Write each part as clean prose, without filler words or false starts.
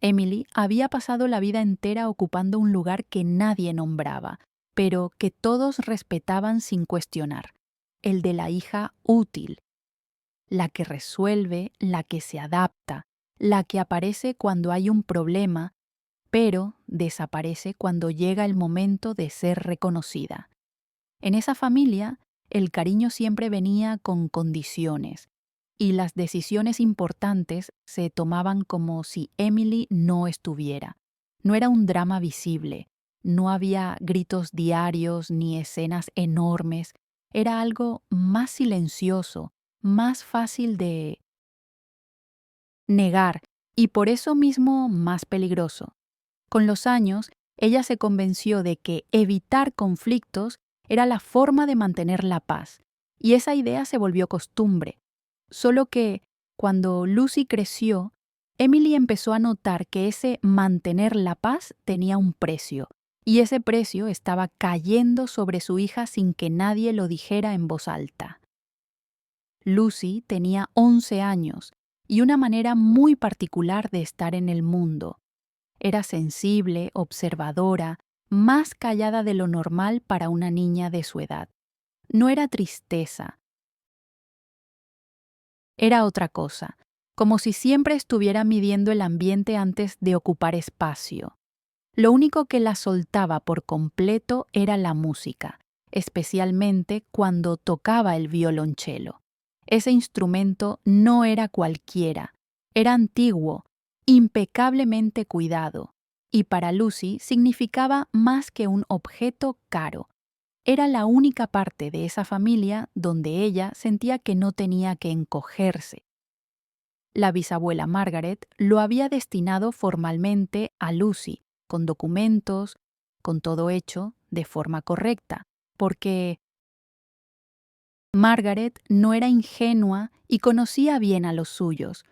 Emily había pasado la vida entera ocupando un lugar que nadie nombraba, pero que todos respetaban sin cuestionar, el de la hija útil, la que resuelve, la que se adapta, la que aparece cuando hay un problema, pero desaparece cuando llega el momento de ser reconocida. En esa familia, el cariño siempre venía con condiciones, y las decisiones importantes se tomaban como si Emily no estuviera. No era un drama visible, no había gritos diarios ni escenas enormes, era algo más silencioso, más fácil de negar y por eso mismo más peligroso. Con los años, ella se convenció de que evitar conflictos era la forma de mantener la paz, y esa idea se volvió costumbre. Solo que, cuando Lucy creció, Emily empezó a notar que ese mantener la paz tenía un precio, y ese precio estaba cayendo sobre su hija sin que nadie lo dijera en voz alta. Lucy tenía 11 años y una manera muy particular de estar en el mundo. Era sensible, observadora, más callada de lo normal para una niña de su edad. No era tristeza, era otra cosa, como si siempre estuviera midiendo el ambiente antes de ocupar espacio. Lo único que la soltaba por completo era la música, especialmente cuando tocaba el violonchelo. Ese instrumento no era cualquiera, era antiguo, impecablemente cuidado, y para Lucy significaba más que un objeto caro. Era la única parte de esa familia donde ella sentía que no tenía que encogerse. La bisabuela Margaret lo había destinado formalmente a Lucy, con documentos, con todo hecho de forma correcta, porque Margaret no era ingenua y conocía bien a los suyos.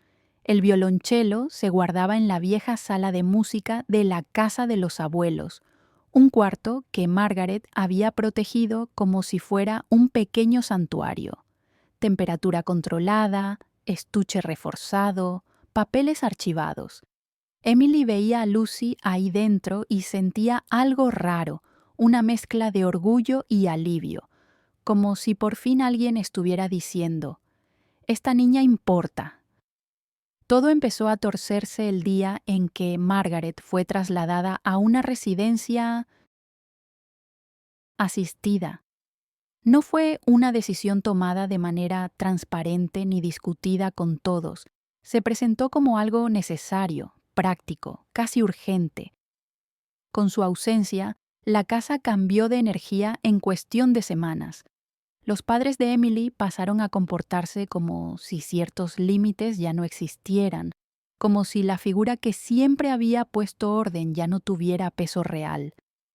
El violonchelo se guardaba en la vieja sala de música de la casa de los abuelos, un cuarto que Margaret había protegido como si fuera un pequeño santuario. Temperatura controlada, estuche reforzado, papeles archivados. Emily veía a Lucy ahí dentro y sentía algo raro, una mezcla de orgullo y alivio, como si por fin alguien estuviera diciendo, «Esta niña importa». Todo empezó a torcerse el día en que Margaret fue trasladada a una residencia asistida. No fue una decisión tomada de manera transparente ni discutida con todos. Se presentó como algo necesario, práctico, casi urgente. Con su ausencia, la casa cambió de energía en cuestión de semanas. Los padres de Emily pasaron a comportarse como si ciertos límites ya no existieran, como si la figura que siempre había puesto orden ya no tuviera peso real.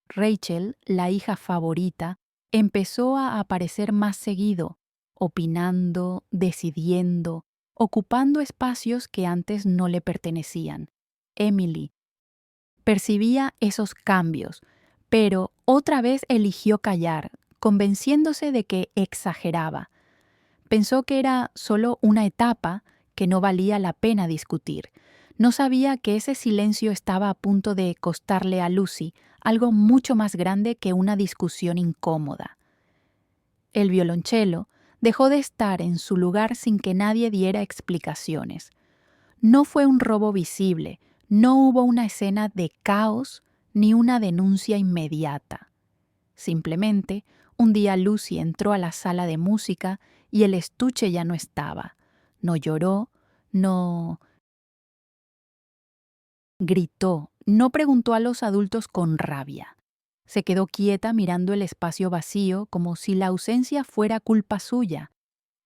Rachel, la hija favorita, empezó a aparecer más seguido, opinando, decidiendo, ocupando espacios que antes no le pertenecían. Emily percibía esos cambios, pero otra vez eligió callar, convenciéndose de que exageraba. Pensó que era solo una etapa, que no valía la pena discutir. No sabía que ese silencio estaba a punto de costarle a Lucy algo mucho más grande que una discusión incómoda. El violonchelo dejó de estar en su lugar sin que nadie diera explicaciones. No fue un robo visible, no hubo una escena de caos ni una denuncia inmediata. Simplemente, un día Lucy entró a la sala de música y el estuche ya no estaba. No lloró, no gritó, no preguntó a los adultos con rabia. Se quedó quieta mirando el espacio vacío como si la ausencia fuera culpa suya.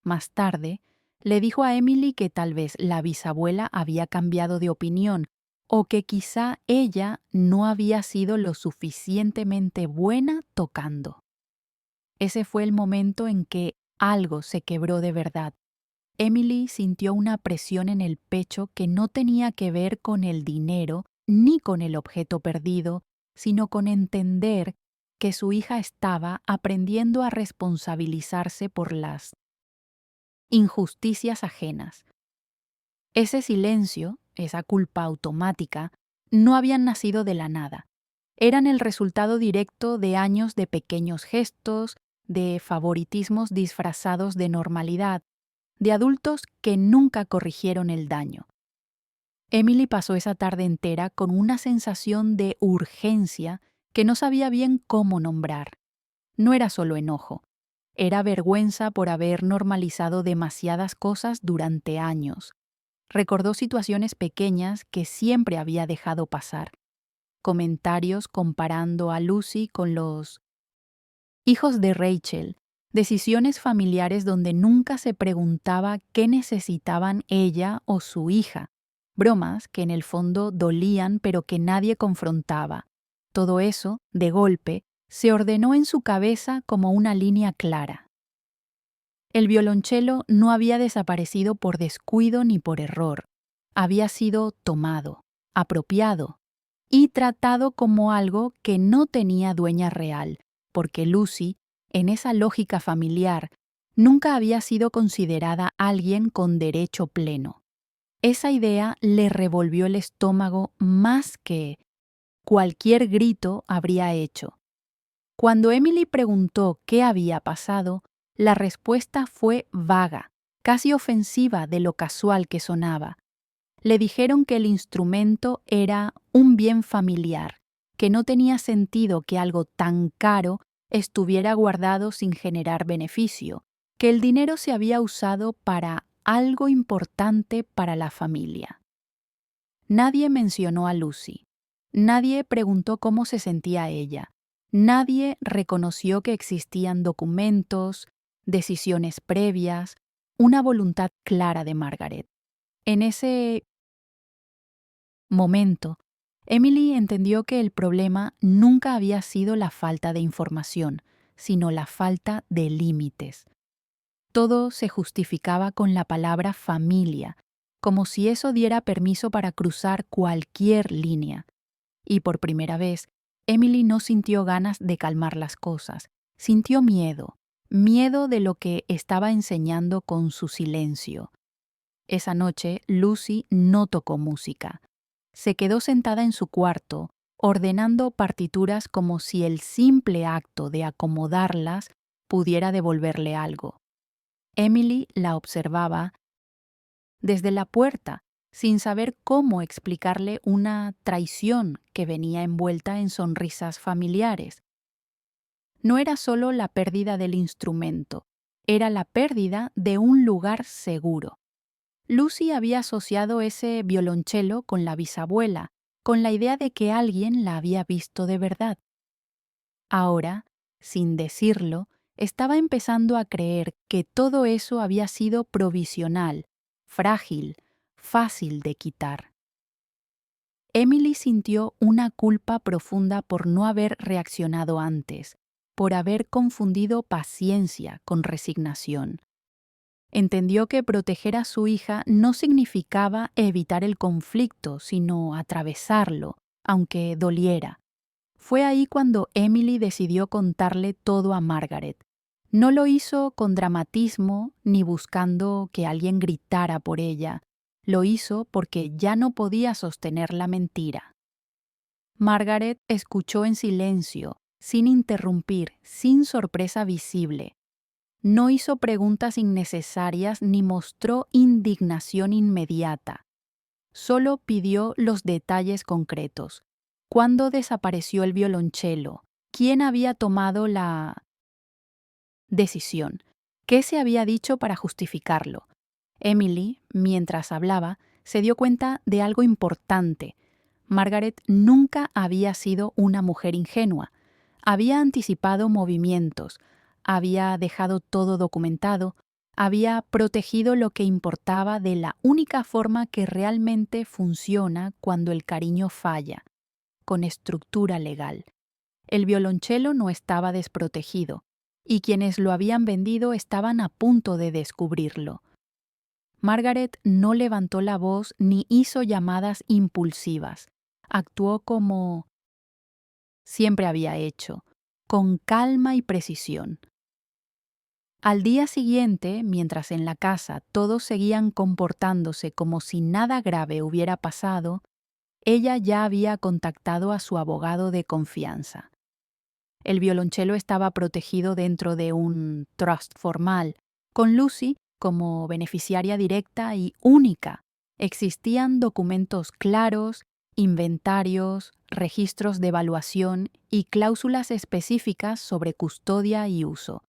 Más tarde, le dijo a Emily que tal vez la bisabuela había cambiado de opinión o que quizá ella no había sido lo suficientemente buena tocando. Ese fue el momento en que algo se quebró de verdad. Emily sintió una presión en el pecho que no tenía que ver con el dinero ni con el objeto perdido, sino con entender que su hija estaba aprendiendo a responsabilizarse por las injusticias ajenas. Ese silencio, esa culpa automática, no habían nacido de la nada. Eran el resultado directo de años de pequeños gestos, de favoritismos disfrazados de normalidad, de adultos que nunca corrigieron el daño. Emily pasó esa tarde entera con una sensación de urgencia que no sabía bien cómo nombrar. No era solo enojo, era vergüenza por haber normalizado demasiadas cosas durante años. Recordó situaciones pequeñas que siempre había dejado pasar. Comentarios comparando a Lucy con los hijos de Rachel, decisiones familiares donde nunca se preguntaba qué necesitaban ella o su hija, bromas que en el fondo dolían pero que nadie confrontaba. Todo eso, de golpe, se ordenó en su cabeza como una línea clara. El violonchelo no había desaparecido por descuido ni por error. Había sido tomado, apropiado y tratado como algo que no tenía dueña real, porque Lucy, en esa lógica familiar, nunca había sido considerada alguien con derecho pleno. Esa idea le revolvió el estómago más que cualquier grito habría hecho. Cuando Emily preguntó qué había pasado, la respuesta fue vaga, casi ofensiva de lo casual que sonaba. Le dijeron que el instrumento era un bien familiar, que no tenía sentido que algo tan caro estuviera guardado sin generar beneficio, que el dinero se había usado para algo importante para la familia. Nadie mencionó a Lucy. Nadie preguntó cómo se sentía ella. Nadie reconoció que existían documentos, decisiones previas, una voluntad clara de Margaret. En ese momento, Emily entendió que el problema nunca había sido la falta de información, sino la falta de límites. Todo se justificaba con la palabra familia, como si eso diera permiso para cruzar cualquier línea. Y por primera vez, Emily no sintió ganas de calmar las cosas, sintió miedo, miedo de lo que estaba enseñando con su silencio. Esa noche, Lucy no tocó música. Se quedó sentada en su cuarto, ordenando partituras como si el simple acto de acomodarlas pudiera devolverle algo. Emily la observaba desde la puerta, sin saber cómo explicarle una traición que venía envuelta en sonrisas familiares. No era solo la pérdida del instrumento, era la pérdida de un lugar seguro. Lucy había asociado ese violonchelo con la bisabuela, con la idea de que alguien la había visto de verdad. Ahora, sin decirlo, estaba empezando a creer que todo eso había sido provisional, frágil, fácil de quitar. Emily sintió una culpa profunda por no haber reaccionado antes, por haber confundido paciencia con resignación. Entendió que proteger a su hija no significaba evitar el conflicto, sino atravesarlo, aunque doliera. Fue ahí cuando Emily decidió contarle todo a Margaret. No lo hizo con dramatismo ni buscando que alguien gritara por ella. Lo hizo porque ya no podía sostener la mentira. Margaret escuchó en silencio, sin interrumpir, sin sorpresa visible. No hizo preguntas innecesarias ni mostró indignación inmediata. Solo pidió los detalles concretos. ¿Cuándo desapareció el violonchelo? ¿Quién había tomado la decisión? ¿Qué se había dicho para justificarlo? Emily, mientras hablaba, se dio cuenta de algo importante. Margaret nunca había sido una mujer ingenua. Había anticipado movimientos, había dejado todo documentado, había protegido lo que importaba de la única forma que realmente funciona cuando el cariño falla, con estructura legal. El violonchelo no estaba desprotegido, y quienes lo habían vendido estaban a punto de descubrirlo. Margaret no levantó la voz ni hizo llamadas impulsivas. Actuó como siempre había hecho, con calma y precisión. Al día siguiente, mientras en la casa todos seguían comportándose como si nada grave hubiera pasado, ella ya había contactado a su abogado de confianza. El violonchelo estaba protegido dentro de un trust formal, con Lucy como beneficiaria directa y única. Existían documentos claros, inventarios, registros de evaluación y cláusulas específicas sobre custodia y uso.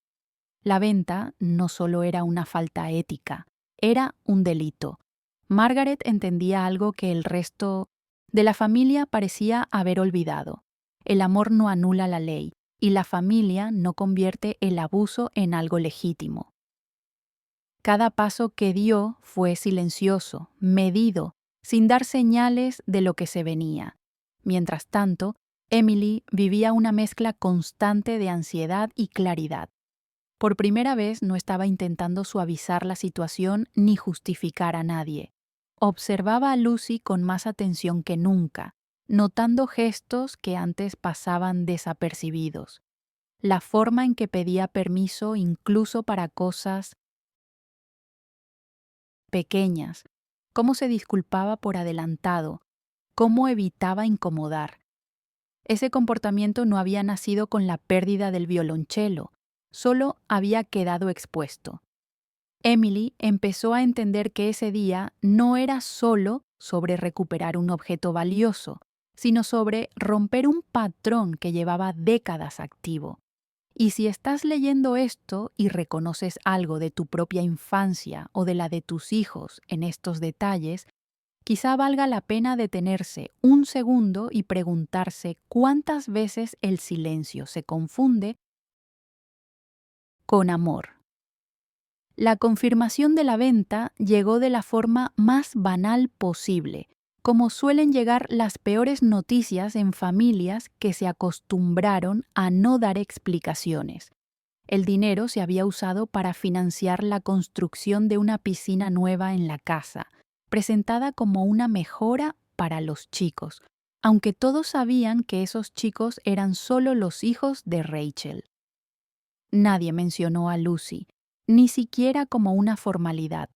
La venta no solo era una falta ética, era un delito. Margaret entendía algo que el resto de la familia parecía haber olvidado. El amor no anula la ley y la familia no convierte el abuso en algo legítimo. Cada paso que dio fue silencioso, medido, sin dar señales de lo que se venía. Mientras tanto, Emily vivía una mezcla constante de ansiedad y claridad. Por primera vez no estaba intentando suavizar la situación ni justificar a nadie. Observaba a Lucy con más atención que nunca, notando gestos que antes pasaban desapercibidos. La forma en que pedía permiso incluso para cosas pequeñas, cómo se disculpaba por adelantado, cómo evitaba incomodar. Ese comportamiento no había nacido con la pérdida del violonchelo, solo había quedado expuesto. Emily empezó a entender que ese día no era solo sobre recuperar un objeto valioso, sino sobre romper un patrón que llevaba décadas activo. Y si estás leyendo esto y reconoces algo de tu propia infancia o de la de tus hijos en estos detalles, quizá valga la pena detenerse un segundo y preguntarse cuántas veces el silencio se confunde con amor. La confirmación de la venta llegó de la forma más banal posible, como suelen llegar las peores noticias en familias que se acostumbraron a no dar explicaciones. El dinero se había usado para financiar la construcción de una piscina nueva en la casa, presentada como una mejora para los chicos, aunque todos sabían que esos chicos eran solo los hijos de Rachel. Nadie mencionó a Lucy, ni siquiera como una formalidad.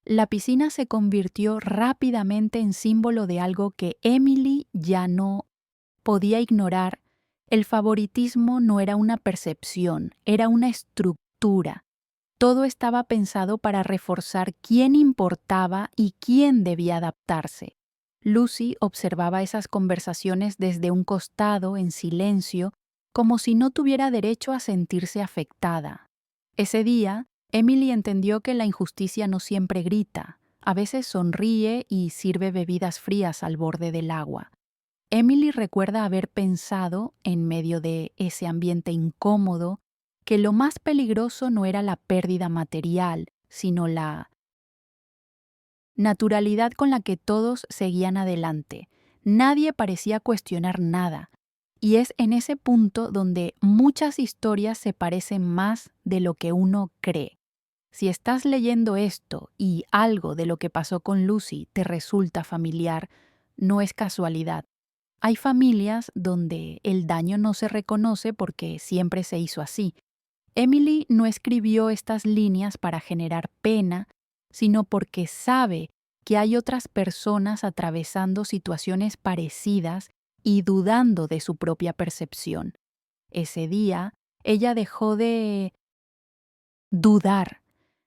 La piscina se convirtió rápidamente en símbolo de algo que Emily ya no podía ignorar. El favoritismo no era una percepción, era una estructura. Todo estaba pensado para reforzar quién importaba y quién debía adaptarse. Lucy observaba esas conversaciones desde un costado, en silencio, como si no tuviera derecho a sentirse afectada. Ese día, Emily entendió que la injusticia no siempre grita, a veces sonríe y sirve bebidas frías al borde del agua. Emily recuerda haber pensado, en medio de ese ambiente incómodo, que lo más peligroso no era la pérdida material, sino la naturalidad con la que todos seguían adelante. Nadie parecía cuestionar nada. Y es en ese punto donde muchas historias se parecen más de lo que uno cree. Si estás leyendo esto y algo de lo que pasó con Lucy te resulta familiar, no es casualidad. Hay familias donde el daño no se reconoce porque siempre se hizo así. Emily no escribió estas líneas para generar pena, sino porque sabe que hay otras personas atravesando situaciones parecidas y dudando de su propia percepción. Ese día, ella dejó de dudar.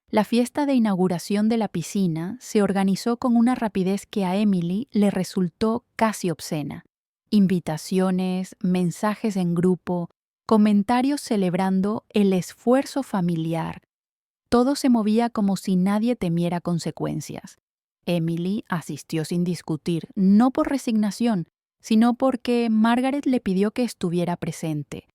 La fiesta de inauguración de la piscina se organizó con una rapidez que a Emily le resultó casi obscena. Invitaciones, mensajes en grupo, comentarios celebrando el esfuerzo familiar. Todo se movía como si nadie temiera consecuencias. Emily asistió sin discutir, no por resignación, sino porque Margaret le pidió que estuviera presente.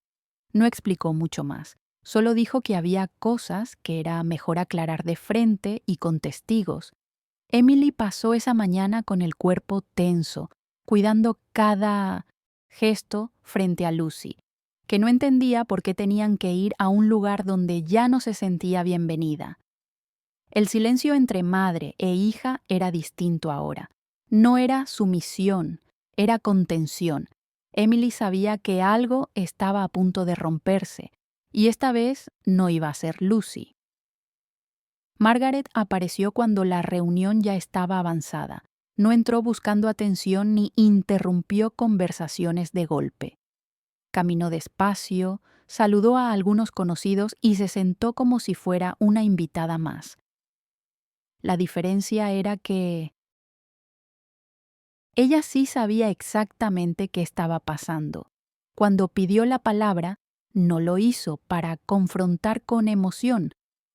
No explicó mucho más. Solo dijo que había cosas que era mejor aclarar de frente y con testigos. Emily pasó esa mañana con el cuerpo tenso, cuidando cada gesto frente a Lucy, que no entendía por qué tenían que ir a un lugar donde ya no se sentía bienvenida. El silencio entre madre e hija era distinto ahora. No era sumisión, era contención. Emily sabía que algo estaba a punto de romperse, y esta vez no iba a ser Lucy. Margaret apareció cuando la reunión ya estaba avanzada. No entró buscando atención ni interrumpió conversaciones de golpe. Caminó despacio, saludó a algunos conocidos y se sentó como si fuera una invitada más. La diferencia era que ella sí sabía exactamente qué estaba pasando. Cuando pidió la palabra, no lo hizo para confrontar con emoción,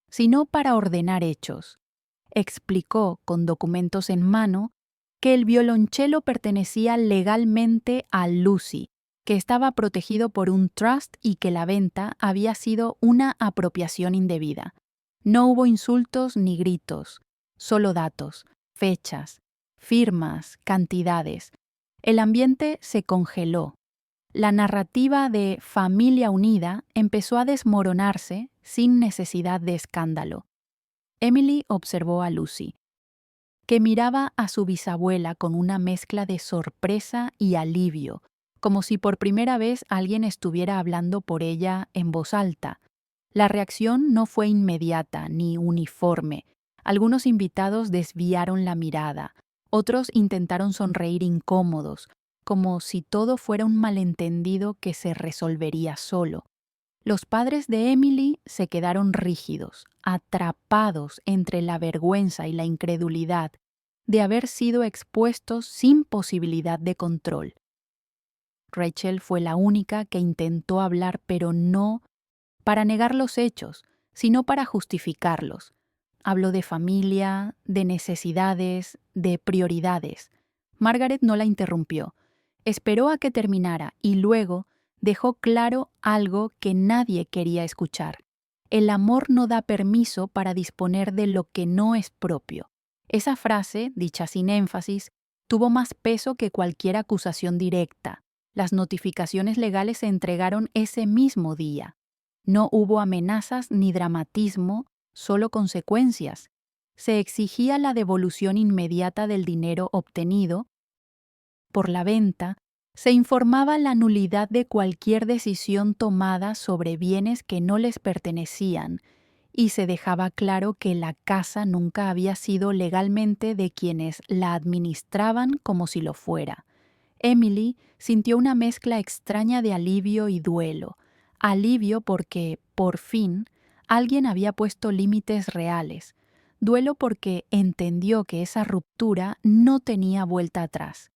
sino para ordenar hechos. Explicó, con documentos en mano, que el violonchelo pertenecía legalmente a Lucy, que estaba protegido por un trust y que la venta había sido una apropiación indebida. No hubo insultos ni gritos, solo datos, fechas, firmas, cantidades. El ambiente se congeló. La narrativa de familia unida empezó a desmoronarse sin necesidad de escándalo. Emily observó a Lucy, que miraba a su bisabuela con una mezcla de sorpresa y alivio, como si por primera vez alguien estuviera hablando por ella en voz alta. La reacción no fue inmediata ni uniforme. Algunos invitados desviaron la mirada, otros intentaron sonreír incómodos, como si todo fuera un malentendido que se resolvería solo. Los padres de Emily se quedaron rígidos, atrapados entre la vergüenza y la incredulidad de haber sido expuestos sin posibilidad de control. Rachel fue la única que intentó hablar, pero no para negar los hechos, sino para justificarlos. Habló de familia, de necesidades, de prioridades. Margaret no la interrumpió. Esperó a que terminara y luego dejó claro algo que nadie quería escuchar. El amor no da permiso para disponer de lo que no es propio. Esa frase, dicha sin énfasis, tuvo más peso que cualquier acusación directa. Las notificaciones legales se entregaron ese mismo día. No hubo amenazas ni dramatismo, solo consecuencias. Se exigía la devolución inmediata del dinero obtenido por la venta, se informaba la nulidad de cualquier decisión tomada sobre bienes que no les pertenecían y se dejaba claro que la casa nunca había sido legalmente de quienes la administraban como si lo fuera. Emily sintió una mezcla extraña de alivio y duelo. Alivio porque, por fin, alguien había puesto límites reales. Duelo porque entendió que esa ruptura no tenía vuelta atrás.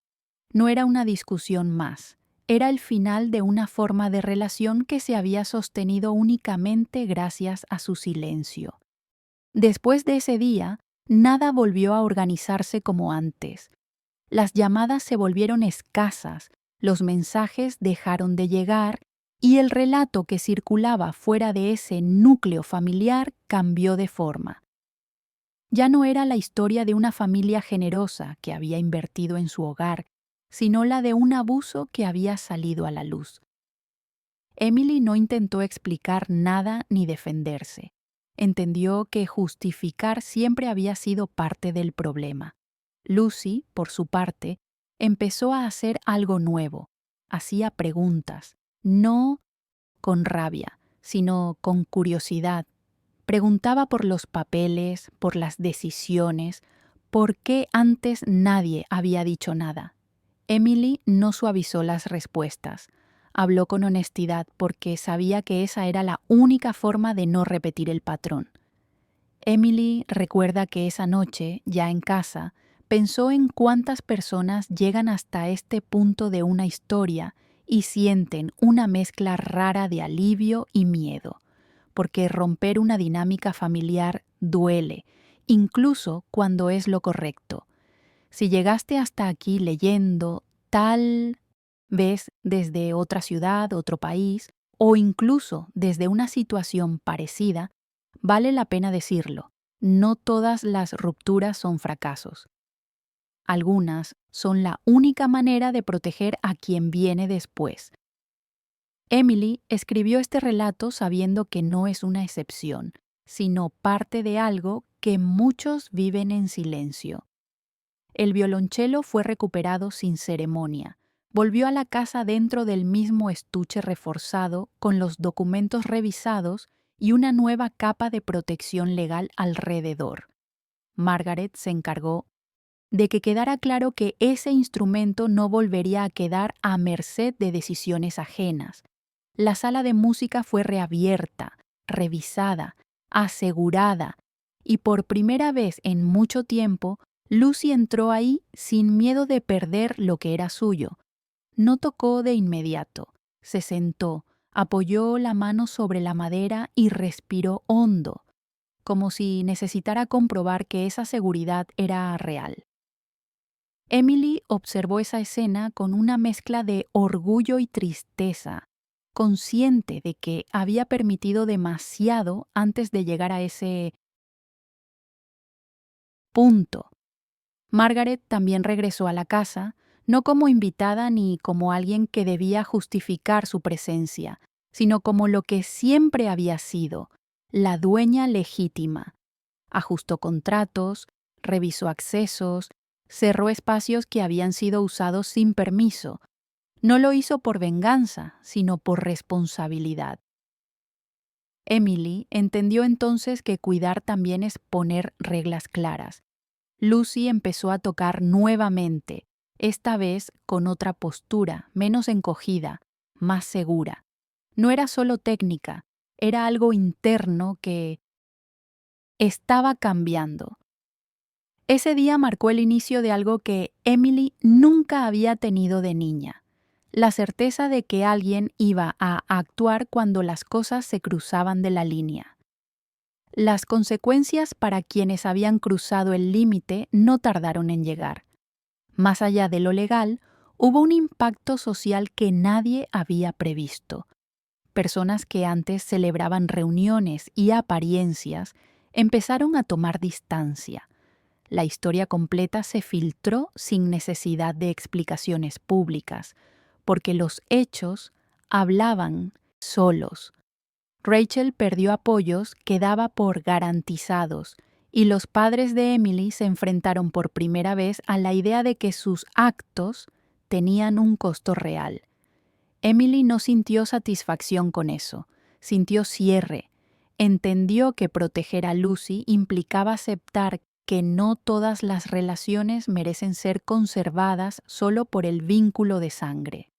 No era una discusión más, era el final de una forma de relación que se había sostenido únicamente gracias a su silencio. Después de ese día, nada volvió a organizarse como antes. Las llamadas se volvieron escasas, los mensajes dejaron de llegar y el relato que circulaba fuera de ese núcleo familiar cambió de forma. Ya no era la historia de una familia generosa que había invertido en su hogar, sino la de un abuso que había salido a la luz. Emily no intentó explicar nada ni defenderse. Entendió que justificar siempre había sido parte del problema. Lucy, por su parte, empezó a hacer algo nuevo. Hacía preguntas, no con rabia, sino con curiosidad. Preguntaba por los papeles, por las decisiones, por qué antes nadie había dicho nada. Emily no suavizó las respuestas. Habló con honestidad porque sabía que esa era la única forma de no repetir el patrón. Emily recuerda que esa noche, ya en casa, pensó en cuántas personas llegan hasta este punto de una historia y sienten una mezcla rara de alivio y miedo, porque romper una dinámica familiar duele, incluso cuando es lo correcto. Si llegaste hasta aquí leyendo, tal vez desde otra ciudad, otro país, o incluso desde una situación parecida, vale la pena decirlo. No todas las rupturas son fracasos. Algunas son la única manera de proteger a quien viene después. Emily escribió este relato sabiendo que no es una excepción, sino parte de algo que muchos viven en silencio. El violonchelo fue recuperado sin ceremonia. Volvió a la casa dentro del mismo estuche reforzado, con los documentos revisados y una nueva capa de protección legal alrededor. Margaret se encargó de que quedara claro que ese instrumento no volvería a quedar a merced de decisiones ajenas. La sala de música fue reabierta, revisada, asegurada, y por primera vez en mucho tiempo, Lucy entró ahí sin miedo de perder lo que era suyo. No tocó de inmediato, se sentó, apoyó la mano sobre la madera y respiró hondo, como si necesitara comprobar que esa seguridad era real. Emily observó esa escena con una mezcla de orgullo y tristeza, consciente de que había permitido demasiado antes de llegar a ese punto. Margaret también regresó a la casa, no como invitada ni como alguien que debía justificar su presencia, sino como lo que siempre había sido, la dueña legítima. Ajustó contratos, revisó accesos, cerró espacios que habían sido usados sin permiso. No lo hizo por venganza, sino por responsabilidad. Emily entendió entonces que cuidar también es poner reglas claras. Lucy empezó a tocar nuevamente, esta vez con otra postura, menos encogida, más segura. No era solo técnica, era algo interno que estaba cambiando. Ese día marcó el inicio de algo que Emily nunca había tenido de niña: la certeza de que alguien iba a actuar cuando las cosas se cruzaban de la línea. Las consecuencias para quienes habían cruzado el límite no tardaron en llegar. Más allá de lo legal, hubo un impacto social que nadie había previsto. Personas que antes celebraban reuniones y apariencias empezaron a tomar distancia. La historia completa se filtró sin necesidad de explicaciones públicas, porque los hechos hablaban solos. Rachel perdió apoyos que daba por garantizados, y los padres de Emily se enfrentaron por primera vez a la idea de que sus actos tenían un costo real. Emily no sintió satisfacción con eso, sintió cierre. Entendió que proteger a Lucy implicaba aceptar que no todas las relaciones merecen ser conservadas solo por el vínculo de sangre.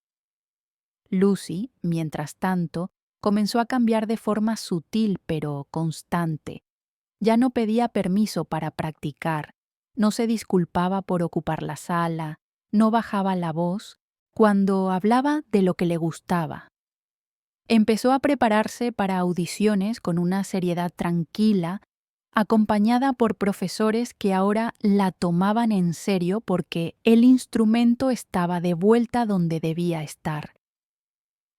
Lucy, mientras tanto, comenzó a cambiar de forma sutil pero constante. Ya no pedía permiso para practicar, no se disculpaba por ocupar la sala, no bajaba la voz cuando hablaba de lo que le gustaba. Empezó a prepararse para audiciones con una seriedad tranquila, acompañada por profesores que ahora la tomaban en serio porque el instrumento estaba de vuelta donde debía estar.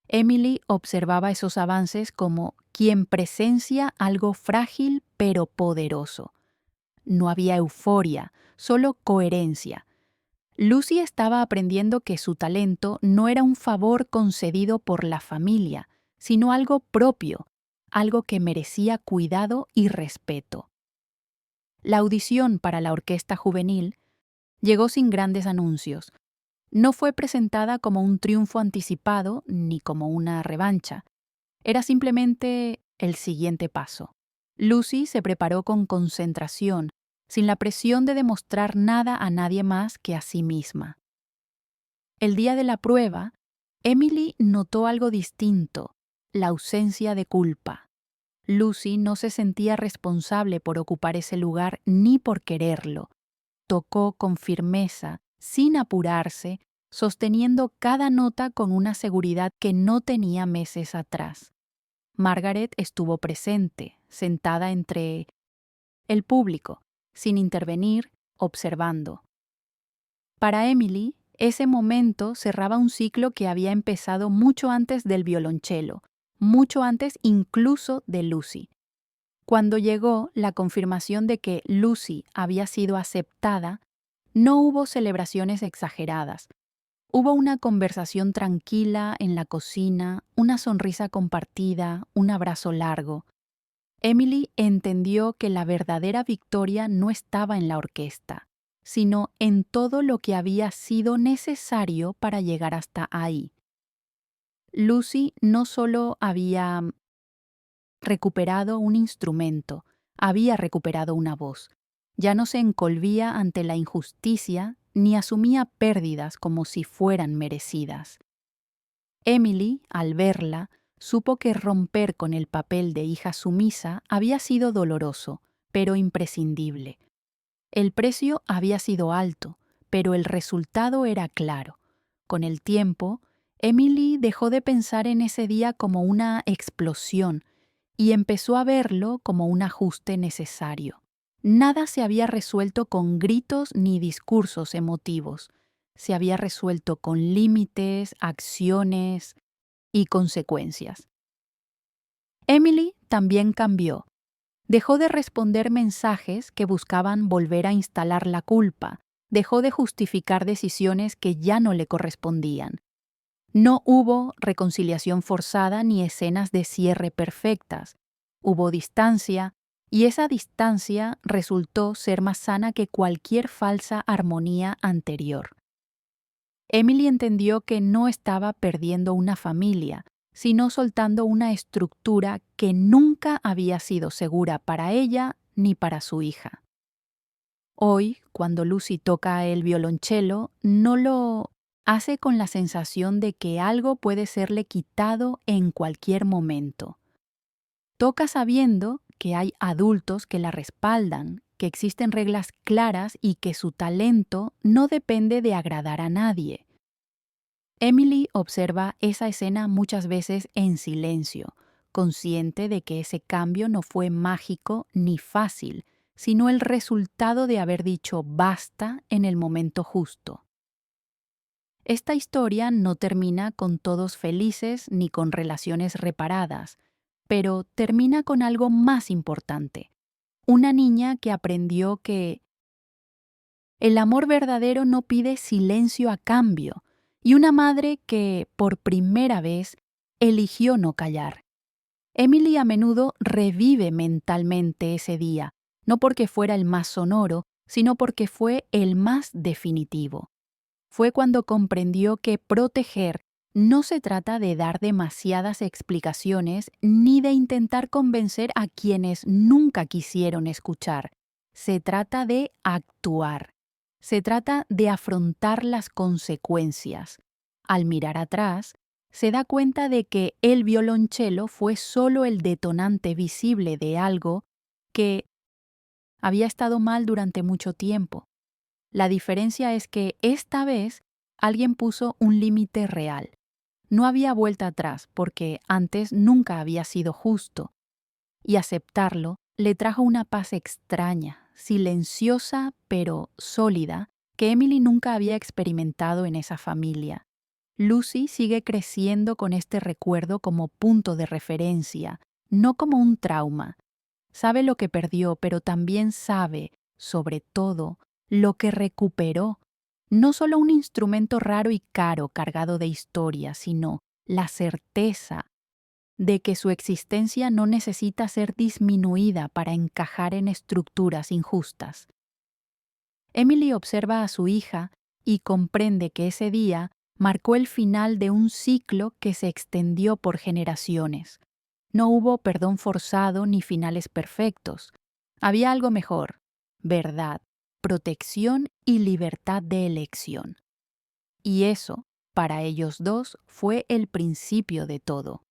Emily observaba esos avances como quien presencia algo frágil pero poderoso. No había euforia, solo coherencia. Lucy estaba aprendiendo que su talento no era un favor concedido por la familia, sino algo propio, algo que merecía cuidado y respeto. La audición para la orquesta juvenil llegó sin grandes anuncios. No fue presentada como un triunfo anticipado ni como una revancha. Era simplemente el siguiente paso. Lucy se preparó con concentración, sin la presión de demostrar nada a nadie más que a sí misma. El día de la prueba, Emily notó algo distinto: la ausencia de culpa. Lucy no se sentía responsable por ocupar ese lugar ni por quererlo. Tocó con firmeza, sin apurarse, sosteniendo cada nota con una seguridad que no tenía meses atrás. Margaret estuvo presente, sentada entre el público, sin intervenir, observando. Para Emily, ese momento cerraba un ciclo que había empezado mucho antes del violonchelo, mucho antes incluso de Lucy. Cuando llegó la confirmación de que Lucy había sido aceptada, no hubo celebraciones exageradas. Hubo una conversación tranquila en la cocina, una sonrisa compartida, un abrazo largo. Emily entendió que la verdadera victoria no estaba en la orquesta, sino en todo lo que había sido necesario para llegar hasta ahí. Lucy no solo había recuperado un instrumento, había recuperado una voz. Ya no se encolvía ante la injusticia ni asumía pérdidas como si fueran merecidas. Emily, al verla, supo que romper con el papel de hija sumisa había sido doloroso, pero imprescindible. El precio había sido alto, pero el resultado era claro. Con el tiempo, Emily dejó de pensar en ese día como una explosión y empezó a verlo como un ajuste necesario. Nada se había resuelto con gritos ni discursos emotivos. Se había resuelto con límites, acciones y consecuencias. Emily también cambió. Dejó de responder mensajes que buscaban volver a instalar la culpa. Dejó de justificar decisiones que ya no le correspondían. No hubo reconciliación forzada ni escenas de cierre perfectas. Hubo distancia, y esa distancia resultó ser más sana que cualquier falsa armonía anterior. Emily entendió que no estaba perdiendo una familia, sino soltando una estructura que nunca había sido segura para ella ni para su hija. Hoy, cuando Lucy toca el violonchelo, no lo hace con la sensación de que algo puede serle quitado en cualquier momento. Toca sabiendo que hay adultos que la respaldan, que existen reglas claras y que su talento no depende de agradar a nadie. Emily observa esa escena muchas veces en silencio, consciente de que ese cambio no fue mágico ni fácil, sino el resultado de haber dicho basta en el momento justo. Esta historia no termina con todos felices ni con relaciones reparadas, pero termina con algo más importante. Una niña que aprendió que el amor verdadero no pide silencio a cambio, y una madre que, por primera vez, eligió no callar. Emily a menudo revive mentalmente ese día, no porque fuera el más sonoro, sino porque fue el más definitivo. Fue cuando comprendió que proteger no se trata de dar demasiadas explicaciones ni de intentar convencer a quienes nunca quisieron escuchar. Se trata de actuar. Se trata de afrontar las consecuencias. Al mirar atrás, se da cuenta de que el violonchelo fue solo el detonante visible de algo que había estado mal durante mucho tiempo. La diferencia es que esta vez alguien puso un límite real. No había vuelta atrás porque antes nunca había sido justo. Y aceptarlo le trajo una paz extraña, silenciosa pero sólida, que Emily nunca había experimentado en esa familia. Lucy sigue creciendo con este recuerdo como punto de referencia, no como un trauma. Sabe lo que perdió, pero también sabe, sobre todo, lo que recuperó. No solo un instrumento raro y caro cargado de historia, sino la certeza de que su existencia no necesita ser disminuida para encajar en estructuras injustas. Emily observa a su hija y comprende que ese día marcó el final de un ciclo que se extendió por generaciones. No hubo perdón forzado ni finales perfectos. Había algo mejor: verdad, protección y libertad de elección. Y eso, para ellos dos, fue el principio de todo.